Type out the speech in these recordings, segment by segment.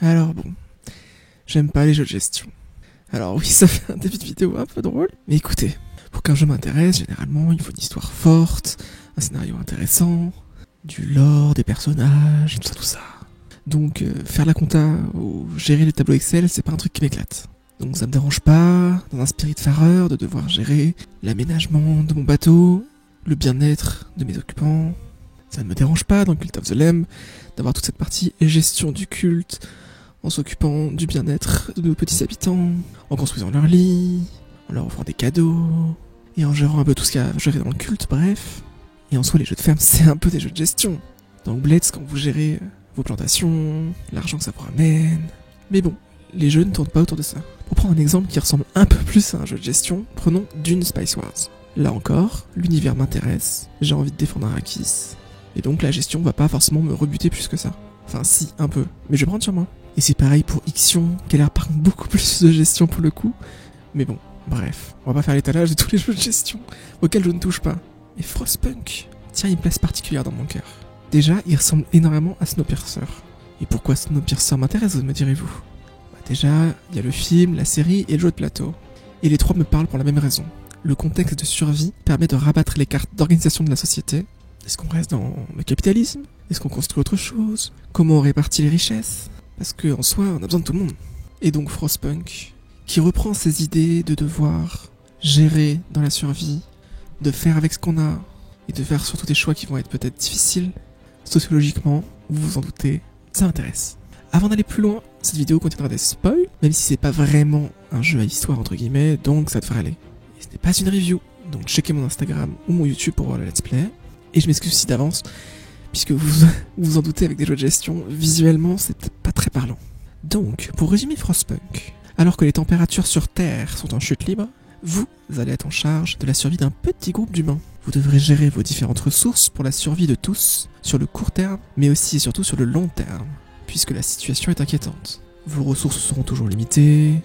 Alors bon, j'aime pas les jeux de gestion. Alors oui, ça fait un début de vidéo un peu drôle, mais écoutez, pour qu'un jeu m'intéresse, généralement, il faut une histoire forte, un scénario intéressant, du lore, des personnages, tout ça. Donc faire la compta ou gérer les tableaux Excel, c'est pas un truc qui m'éclate. Donc ça me dérange pas, dans un spirit fareur, de devoir gérer l'aménagement de mon bateau, le bien-être de mes occupants. Ça ne me dérange pas dans Cult of the Lamb d'avoir toute cette partie gestion du culte, en s'occupant du bien-être de nos petits habitants, en construisant leur lit, en leur offrant des cadeaux, et en gérant un peu tout ce qu'il y a à gérer dans le culte, bref. Et en soi, les jeux de ferme, c'est un peu des jeux de gestion. Dans Blitz, quand vous gérez vos plantations, l'argent que ça vous ramène. Mais bon, les jeux ne tournent pas autour de ça. Pour prendre un exemple qui ressemble un peu plus à un jeu de gestion, prenons Dune Spice Wars. Là encore, l'univers m'intéresse, j'ai envie de défendre Arrakis, et donc la gestion va pas forcément me rebuter plus que ça. Enfin si, un peu, mais je vais prendre sur moi. Et c'est pareil pour Ixion, qui a l'air par contre beaucoup plus de gestion pour le coup. Mais bon, bref, on va pas faire l'étalage de tous les jeux de gestion auxquels je ne touche pas. Et Frostpunk tient une place particulière dans mon cœur. Déjà, il ressemble énormément à Snowpiercer. Et pourquoi Snowpiercer m'intéresse, me direz-vous ? Déjà, il y a le film, la série et le jeu de plateau. Et les trois me parlent pour la même raison. Le contexte de survie permet de rabattre les cartes d'organisation de la société. Est-ce qu'on reste dans le capitalisme ? Est-ce qu'on construit autre chose ? Comment on répartit les richesses ? Parce qu'en soi, on a besoin de tout le monde. Et donc Frostpunk, qui reprend ces idées de devoir gérer dans la survie, de faire avec ce qu'on a, et de faire surtout des choix qui vont être peut-être difficiles, sociologiquement, vous vous en doutez, ça m'intéresse. Avant d'aller plus loin, cette vidéo contiendra des spoils, même si c'est pas vraiment un jeu à histoire entre guillemets, donc ça devrait aller. Et ce n'est pas une review, donc checkez mon Instagram ou mon YouTube pour voir le let's play. Et je m'excuse aussi d'avance, puisque vous vous en doutez avec des jeux de gestion, visuellement c'est peut-être pas très parlant. Donc, pour résumer Frostpunk, alors que les températures sur Terre sont en chute libre, vous allez être en charge de la survie d'un petit groupe d'humains. Vous devrez gérer vos différentes ressources pour la survie de tous, sur le court terme, mais aussi et surtout sur le long terme, puisque la situation est inquiétante. Vos ressources seront toujours limitées,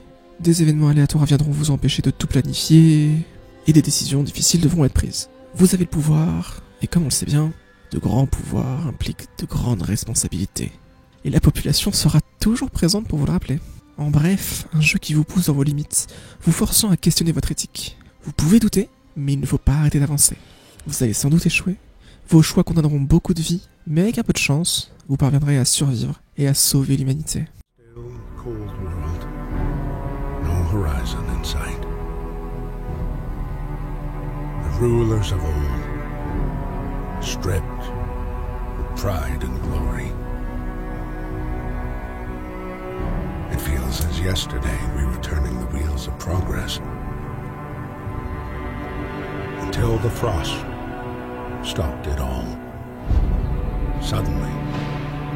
des événements aléatoires viendront vous empêcher de tout planifier, et des décisions difficiles devront être prises. Vous avez le pouvoir, et comme on le sait bien, de grands pouvoirs impliquent de grandes responsabilités. Et la population sera toujours présente pour vous le rappeler. En bref, un jeu qui vous pousse dans vos limites, vous forçant à questionner votre éthique. Vous pouvez douter, mais il ne faut pas arrêter d'avancer. Vous allez sans doute échouer. Vos choix condamneront beaucoup de vies, mais avec un peu de chance, vous parviendrez à survivre et à sauver l'humanité. Still cold world, no horizon in sight. The rulers of old, stripped with pride and glory. It feels as yesterday we were turning the wheels of progress. Until the frost stopped it all. Suddenly,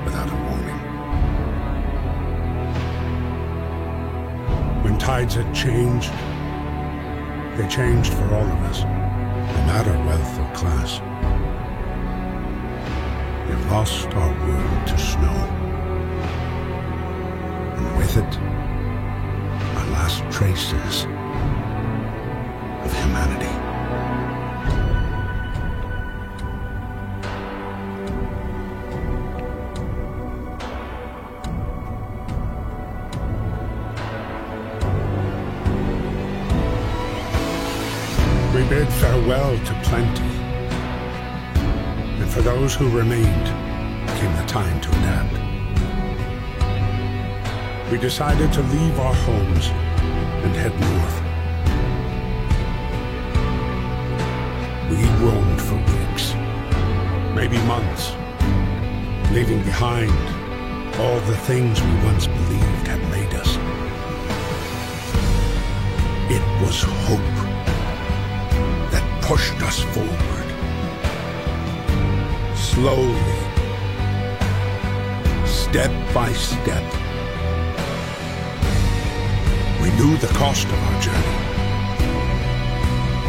without a warning. When tides had changed, they changed for all of us, no matter wealth or class. We've lost our world to snow, and with it, our last traces of humanity. We bid farewell to plenty, and for those who remained came the time to adapt. We decided to leave our homes and head north. We roamed for weeks, maybe months, leaving behind all the things we once believed had made us. It was hope pushed us forward. Slowly, step by step. We knew the cost of our journey,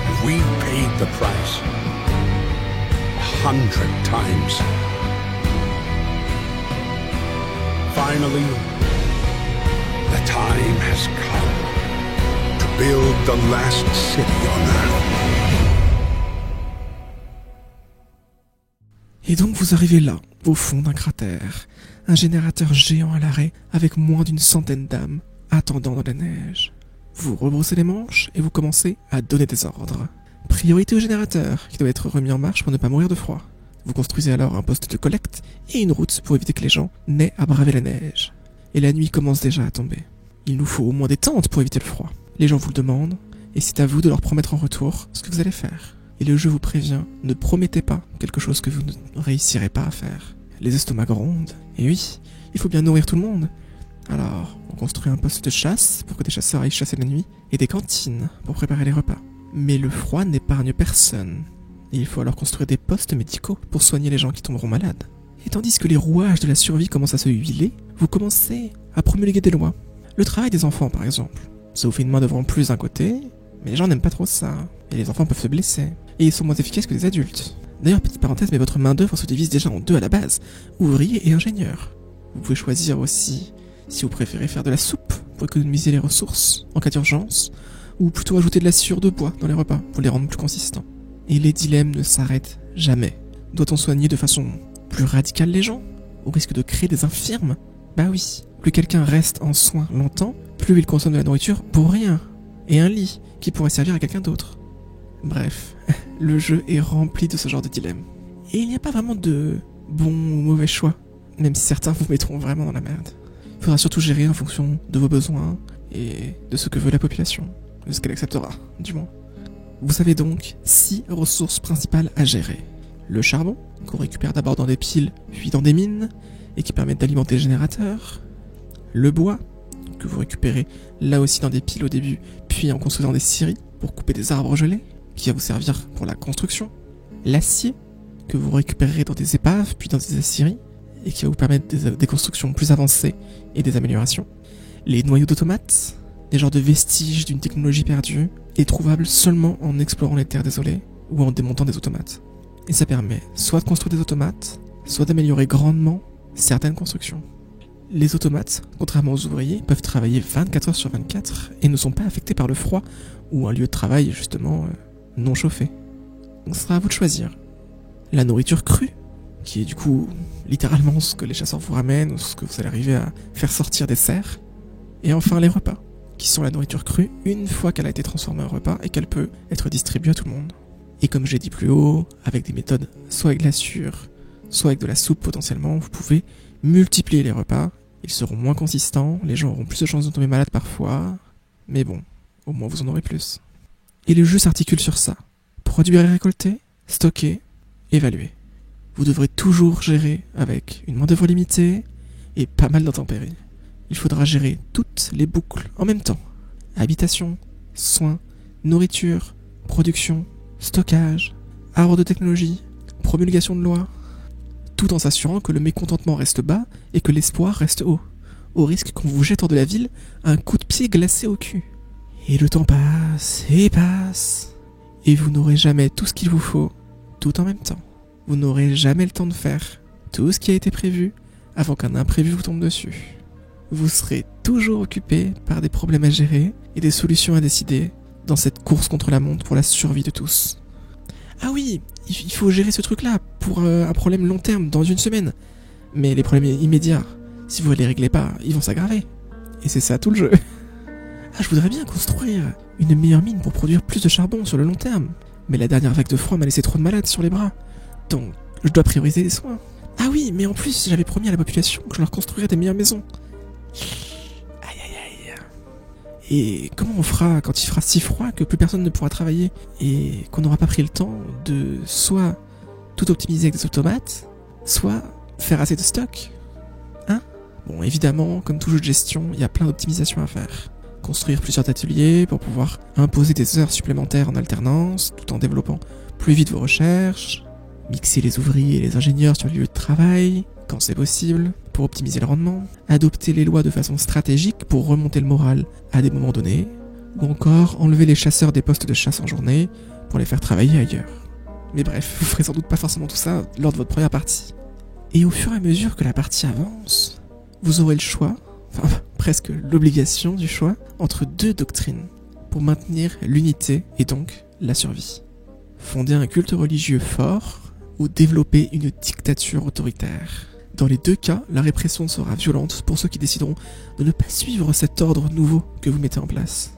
and we paid the price 100 times. Finally, the time has come to build the last city on Earth. Et donc vous arrivez là, au fond d'un cratère, un générateur géant à l'arrêt avec moins d'une centaine d'âmes attendant dans la neige. Vous rebroussez les manches et vous commencez à donner des ordres. Priorité au générateur, qui doit être remis en marche pour ne pas mourir de froid. Vous construisez alors un poste de collecte et une route pour éviter que les gens n'aient à braver la neige. Et la nuit commence déjà à tomber. Il nous faut au moins des tentes pour éviter le froid. Les gens vous le demandent, et c'est à vous de leur promettre en retour ce que vous allez faire. Et le jeu vous prévient, ne promettez pas quelque chose que vous ne réussirez pas à faire. Les estomacs grondent, et oui, il faut bien nourrir tout le monde. Alors, on construit un poste de chasse pour que des chasseurs aillent chasser la nuit, et des cantines pour préparer les repas. Mais le froid n'épargne personne, et il faut alors construire des postes médicaux pour soigner les gens qui tomberont malades. Et tandis que les rouages de la survie commencent à se huiler, vous commencez à promulguer des lois. Le travail des enfants, par exemple. Ça vous fait une main d'œuvre en plus d'un côté, mais les gens n'aiment pas trop ça. Et les enfants peuvent se blesser. Et ils sont moins efficaces que des adultes. D'ailleurs, petite parenthèse, mais votre main d'œuvre se divise déjà en deux à la base. Ouvrier et ingénieur. Vous pouvez choisir aussi si vous préférez faire de la soupe pour économiser les ressources en cas d'urgence, ou plutôt ajouter de la sciure de bois dans les repas pour les rendre plus consistants. Et les dilemmes ne s'arrêtent jamais. Doit-on soigner de façon plus radicale les gens, au risque de créer des infirmes? Bah oui, plus quelqu'un reste en soins longtemps, plus il consomme de la nourriture pour rien, et un lit qui pourrait servir à quelqu'un d'autre. Bref, le jeu est rempli de ce genre de dilemmes. Et il n'y a pas vraiment de bon ou mauvais choix, même si certains vous mettront vraiment dans la merde. Il faudra surtout gérer en fonction de vos besoins et de ce que veut la population, de ce qu'elle acceptera, du moins. Vous avez donc 6 ressources principales à gérer. Le charbon, qu'on récupère d'abord dans des piles, puis dans des mines, et qui permettent d'alimenter le générateur. Le bois, que vous récupérez là aussi dans des piles au début, puis en construisant des scieries pour couper des arbres gelés, qui va vous servir pour la construction. L'acier, que vous récupérerez dans des épaves, puis dans des aciéries, et qui va vous permettre des constructions plus avancées et des améliorations. Les noyaux d'automates, des genres de vestiges d'une technologie perdue, et trouvables seulement en explorant les terres désolées, ou en démontant des automates. Et ça permet soit de construire des automates, soit d'améliorer grandement certaines constructions. Les automates, contrairement aux ouvriers, peuvent travailler 24 heures sur 24 et ne sont pas affectés par le froid ou un lieu de travail justement non chauffé. Donc ce sera à vous de choisir. La nourriture crue, qui est du coup littéralement ce que les chasseurs vous ramènent ou ce que vous allez arriver à faire sortir des serres. Et enfin les repas, qui sont la nourriture crue une fois qu'elle a été transformée en repas et qu'elle peut être distribuée à tout le monde. Et comme j'ai dit plus haut, avec des méthodes soit avec la sciure, soit avec de la soupe potentiellement, vous pouvez multiplier les repas. Ils seront moins consistants, les gens auront plus de chances de tomber malades parfois, mais bon, au moins vous en aurez plus. Et le jeu s'articule sur ça. Produire et récolter, stocker, évaluer. Vous devrez toujours gérer avec une main-d'œuvre limitée et pas mal d'intempéries. Il faudra gérer toutes les boucles en même temps. Habitation, soins, nourriture, production, stockage, arbre de technologie, promulgation de lois, tout en s'assurant que le mécontentement reste bas et que l'espoir reste haut, au risque qu'on vous jette hors de la ville un coup de pied glacé au cul. Et le temps passe, et vous n'aurez jamais tout ce qu'il vous faut, tout en même temps. Vous n'aurez jamais le temps de faire tout ce qui a été prévu avant qu'un imprévu vous tombe dessus. Vous serez toujours occupé par des problèmes à gérer et des solutions à décider dans cette course contre la montre pour la survie de tous. Ah oui, il faut gérer ce truc-là pour un problème long terme, dans une semaine. Mais les problèmes immédiats, si vous ne les réglez pas, ils vont s'aggraver. Et c'est ça tout le jeu. Ah, je voudrais bien construire une meilleure mine pour produire plus de charbon sur le long terme. Mais la dernière vague de froid m'a laissé trop de malades sur les bras. Donc, je dois prioriser les soins. Ah oui, mais en plus, j'avais promis à la population que je leur construirais des meilleures maisons. Aïe. Et comment on fera quand il fera si froid que plus personne ne pourra travailler et qu'on n'aura pas pris le temps de soit tout optimiser avec des automates, soit faire assez de stock? Hein? Bon, évidemment, comme tout jeu de gestion, il y a plein d'optimisations à faire. Construire plusieurs ateliers pour pouvoir imposer des heures supplémentaires en alternance, tout en développant plus vite vos recherches, mixer les ouvriers et les ingénieurs sur le lieu de travail, quand c'est possible, pour optimiser le rendement, adopter les lois de façon stratégique pour remonter le moral à des moments donnés, ou encore enlever les chasseurs des postes de chasse en journée pour les faire travailler ailleurs. Mais bref, vous ferez sans doute pas forcément tout ça lors de votre première partie. Et au fur et à mesure que la partie avance, vous aurez le choix, enfin presque l'obligation du choix, entre deux doctrines pour maintenir l'unité et donc la survie. Fonder un culte religieux fort ou développer une dictature autoritaire. Dans les deux cas, la répression sera violente pour ceux qui décideront de ne pas suivre cet ordre nouveau que vous mettez en place.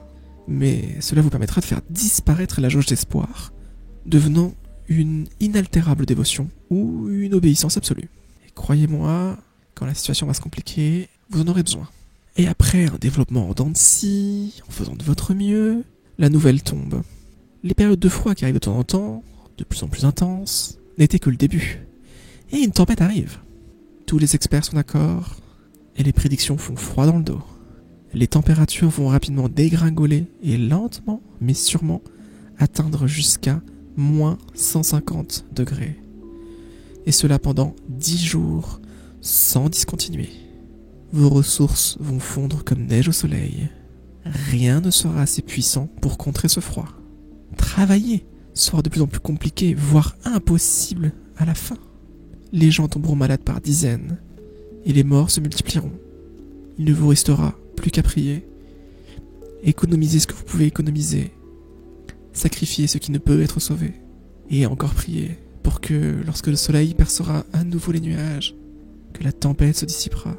Mais cela vous permettra de faire disparaître la jauge d'espoir, devenant une inaltérable dévotion ou une obéissance absolue. Et croyez-moi, quand la situation va se compliquer, vous en aurez besoin. Et après un développement en dents de scie, en faisant de votre mieux, la nouvelle tombe. Les périodes de froid qui arrivent de temps en temps, de plus en plus intenses, n'étaient que le début. Et une tempête arrive. Tous les experts sont d'accord, et les prédictions font froid dans le dos. Les températures vont rapidement dégringoler et lentement, mais sûrement, atteindre jusqu'à moins 150 degrés. Et cela pendant 10 jours, sans discontinuer. Vos ressources vont fondre comme neige au soleil. Rien ne sera assez puissant pour contrer ce froid. Travailler sera de plus en plus compliqué, voire impossible à la fin. Les gens tomberont malades par dizaines, et les morts se multiplieront. Il ne vous restera plus qu'à prier. Économisez ce que vous pouvez économiser. Sacrifiez ce qui ne peut être sauvé. Et encore prier pour que, lorsque le soleil percera à nouveau les nuages, que la tempête se dissipera,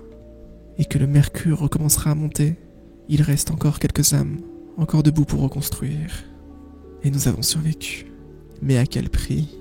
et que le mercure recommencera à monter, il reste encore quelques âmes, encore debout pour reconstruire. Et nous avons survécu. Mais à quel prix ?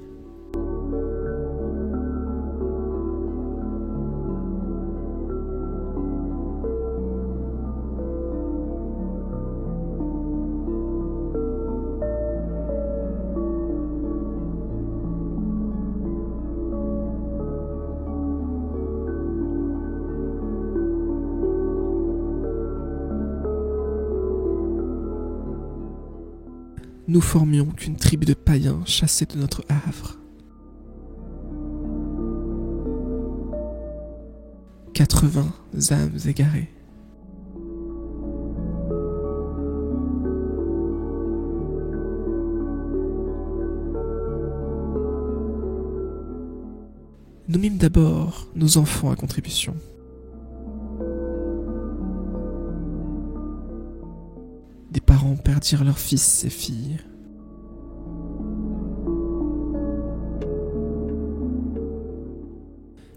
Nous formions qu'une tribu de païens chassés de notre havre. 80 âmes égarées. Nous mîmes d'abord nos enfants à contribution. Des parents perdirent leurs fils et filles.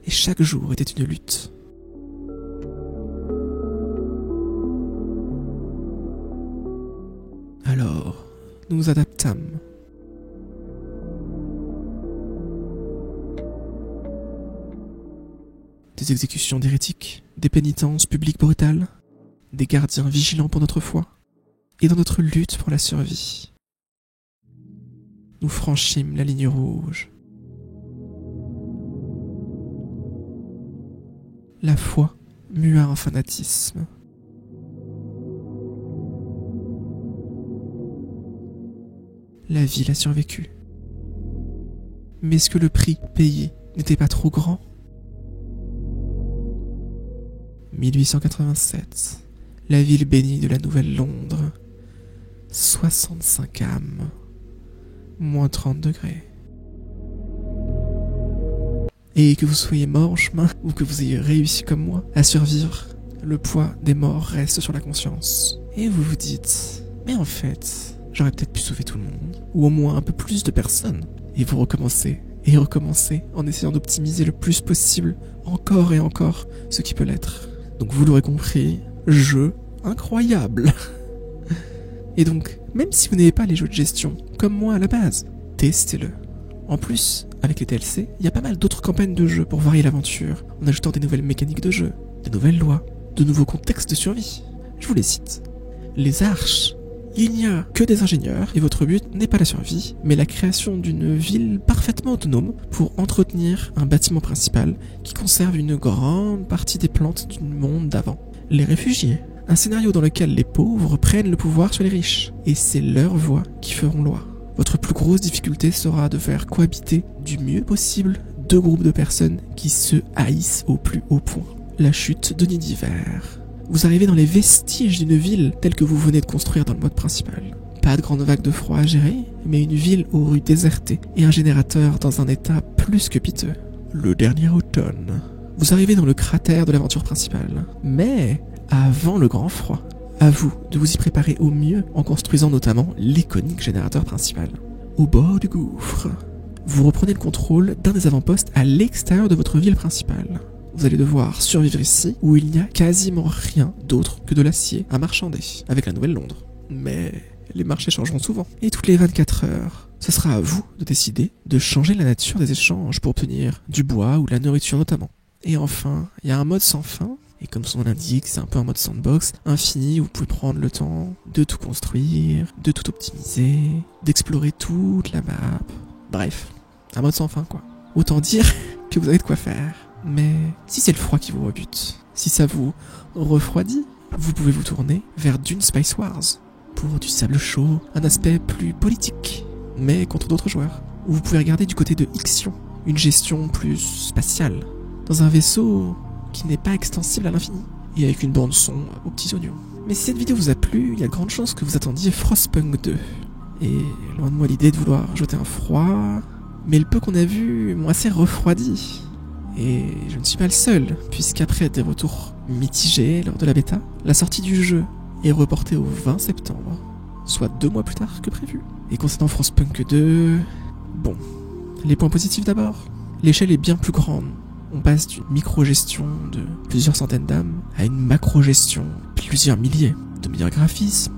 Et chaque jour était une lutte. Alors, nous nous adaptâmes. Des exécutions d'hérétiques, des pénitences publiques brutales, des gardiens vigilants pour notre foi. Et dans notre lutte pour la survie, nous franchîmes la ligne rouge. La foi mua en fanatisme. La ville a survécu. Mais est-ce que le prix payé n'était pas trop grand ? 1887, la ville bénie de la Nouvelle Londres. 65 âmes, moins 30 degrés. Et que vous soyez mort en chemin, ou que vous ayez réussi comme moi à survivre, le poids des morts reste sur la conscience. Et vous vous dites, mais en fait, j'aurais peut-être pu sauver tout le monde, ou au moins un peu plus de personnes. Et vous recommencez, et recommencez, en essayant d'optimiser le plus possible, encore et encore, ce qui peut l'être. Donc vous l'aurez compris, jeu incroyable. Et donc, même si vous n'avez pas les jeux de gestion, comme moi à la base, testez-le. En plus, avec les DLC, il y a pas mal d'autres campagnes de jeu pour varier l'aventure, en ajoutant des nouvelles mécaniques de jeu, des nouvelles lois, de nouveaux contextes de survie. Je vous les cite. Les arches. Il n'y a que des ingénieurs, et votre but n'est pas la survie, mais la création d'une ville parfaitement autonome pour entretenir un bâtiment principal qui conserve une grande partie des plantes du monde d'avant. Les réfugiés. Un scénario dans lequel les pauvres prennent le pouvoir sur les riches, et c'est leurs voix qui feront loi. Votre plus grosse difficulté sera de faire cohabiter du mieux possible deux groupes de personnes qui se haïssent au plus haut point. La chute de Nid d'hiver. Vous arrivez dans les vestiges d'une ville telle que vous venez de construire dans le mode principal. Pas de grande vague de froid à gérer, mais une ville aux rues désertées et un générateur dans un état plus que piteux. Le dernier automne. Vous arrivez dans le cratère de l'aventure principale, mais avant le grand froid. À vous de vous y préparer au mieux en construisant notamment l'iconique générateur principal. Au bord du gouffre, vous reprenez le contrôle d'un des avant-postes à l'extérieur de votre ville principale. Vous allez devoir survivre ici, où il n'y a quasiment rien d'autre que de l'acier à marchander, avec la Nouvelle-Londres. Mais les marchés changeront souvent, et toutes les 24 heures, ce sera à vous de décider de changer la nature des échanges pour obtenir du bois ou de la nourriture notamment. Et enfin, il y a un mode sans fin, et comme son nom l'indique, c'est un peu un mode sandbox, infini, où vous pouvez prendre le temps de tout construire, de tout optimiser, d'explorer toute la map. Bref, un mode sans fin quoi. Autant dire que vous avez de quoi faire. Mais si c'est le froid qui vous rebute, si ça vous refroidit, vous pouvez vous tourner vers Dune Spice Wars, pour du sable chaud, un aspect plus politique, mais contre d'autres joueurs. Ou vous pouvez regarder du côté de Ixion, une gestion plus spatiale, dans un vaisseau qui n'est pas extensible à l'infini, et avec une bande son aux petits oignons. Mais si cette vidéo vous a plu, il y a de grandes chances que vous attendiez Frostpunk 2. Et loin de moi l'idée de vouloir jeter un froid, mais le peu qu'on a vu m'ont assez refroidi. Et je ne suis pas le seul, puisqu'après des retours mitigés lors de la bêta, la sortie du jeu est reportée au 20 septembre, soit 2 mois plus tard que prévu. Et concernant Frostpunk 2, bon, les points positifs d'abord. L'échelle est bien plus grande. On passe d'une micro-gestion de plusieurs centaines d'âmes à une macro-gestion de plusieurs milliers, de meilleurs graphismes,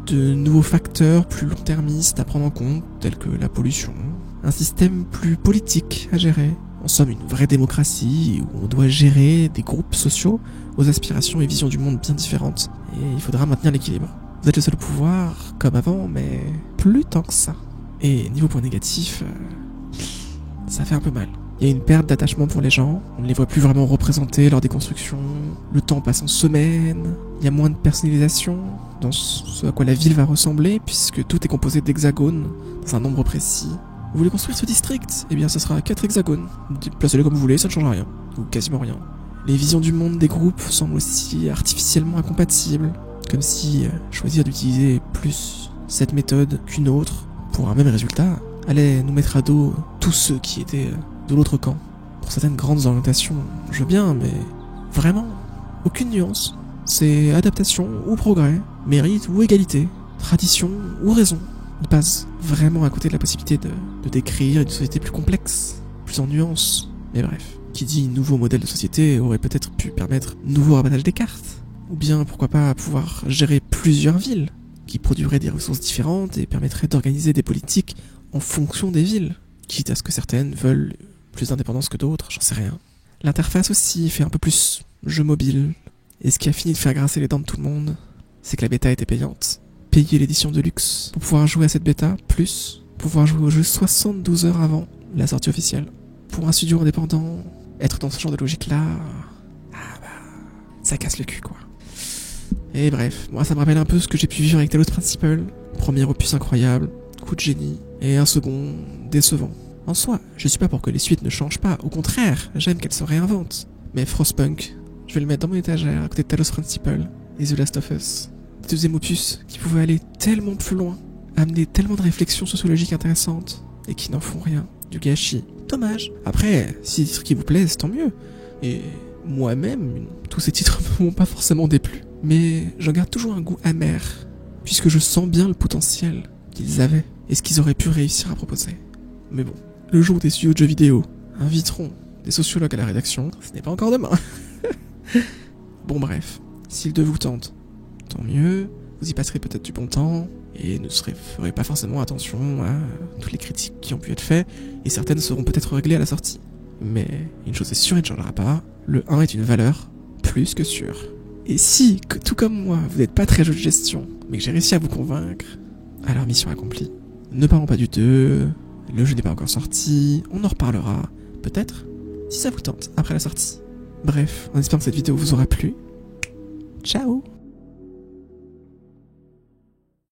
de nouveaux facteurs plus long-termistes à prendre en compte, tels que la pollution, un système plus politique à gérer. En somme, une vraie démocratie où on doit gérer des groupes sociaux aux aspirations et visions du monde bien différentes. Et il faudra maintenir l'équilibre. Vous êtes le seul au pouvoir, comme avant, mais plus tant que ça. Et niveau point négatif, ça fait un peu mal. Il y a une perte d'attachement pour les gens, on ne les voit plus vraiment représentés lors des constructions, le temps passe en semaines, il y a moins de personnalisation dans ce à quoi la ville va ressembler, puisque tout est composé d'hexagones dans un nombre précis. Vous voulez construire ce district? Eh bien, ce sera 4 hexagones. Placez-les comme vous voulez, ça ne change rien. Ou quasiment rien. Les visions du monde des groupes semblent aussi artificiellement incompatibles. Comme si choisir d'utiliser plus cette méthode qu'une autre pour un même résultat allait nous mettre à dos tous ceux qui étaient de l'autre camp. Pour certaines grandes orientations, je veux bien, mais vraiment, aucune nuance. C'est adaptation ou progrès, mérite ou égalité, tradition ou raison. Il passe vraiment à côté de la possibilité de décrire une société plus complexe, plus en nuances. Mais bref, qui dit nouveau modèle de société aurait peut-être pu permettre nouveau rabattage des cartes. Ou bien, pourquoi pas, pouvoir gérer plusieurs villes, qui produiraient des ressources différentes et permettraient d'organiser des politiques en fonction des villes, quitte à ce que certaines veulent plus d'indépendance que d'autres, j'en sais rien. L'interface aussi fait un peu plus jeu mobile, et ce qui a fini de faire grincer les dents de tout le monde, c'est que la bêta était payante. Payer l'édition de luxe pour pouvoir jouer à cette bêta, plus pouvoir jouer au jeu 72 heures avant la sortie officielle. Pour un studio indépendant, être dans ce genre de logique-là, ça casse le cul quoi. Et bref, moi ça me rappelle un peu ce que j'ai pu vivre avec Talos Principle. Premier opus incroyable, coup de génie, et un second décevant. En soi, je suis pas pour que les suites ne changent pas, au contraire, j'aime qu'elles se réinventent. Mais Frostpunk, je vais le mettre dans mon étagère à côté de Talos Principle et The Last of Us. Deuxième opus qui pouvait aller tellement plus loin, amener tellement de réflexions sociologiques intéressantes, et qui n'en font rien, du gâchis. Dommage. Après, si des titres qui vous plaisent, tant mieux. Et moi-même, tous ces titres ne m'ont pas forcément déplu. Mais j'en garde toujours un goût amer, puisque je sens bien le potentiel qu'ils avaient, et ce qu'ils auraient pu réussir à proposer. Mais bon, le jour où des studios de jeux vidéo inviteront des sociologues à la rédaction, ce n'est pas encore demain. Bon bref, si le 2 vous tente, tant mieux, vous y passerez peut-être du bon temps, et ne ferez pas forcément attention à toutes les critiques qui ont pu être faites, et certaines seront peut-être réglées à la sortie. Mais une chose est sûre et ne changera pas, le 1 est une valeur plus que sûre. Et si, tout comme moi, vous n'êtes pas très jeu de gestion, mais que j'ai réussi à vous convaincre, alors mission accomplie. Ne parlons pas du 2, le jeu n'est pas encore sorti, on en reparlera, peut-être, si ça vous tente, après la sortie. Bref, en espérant que cette vidéo vous aura plu. Ciao!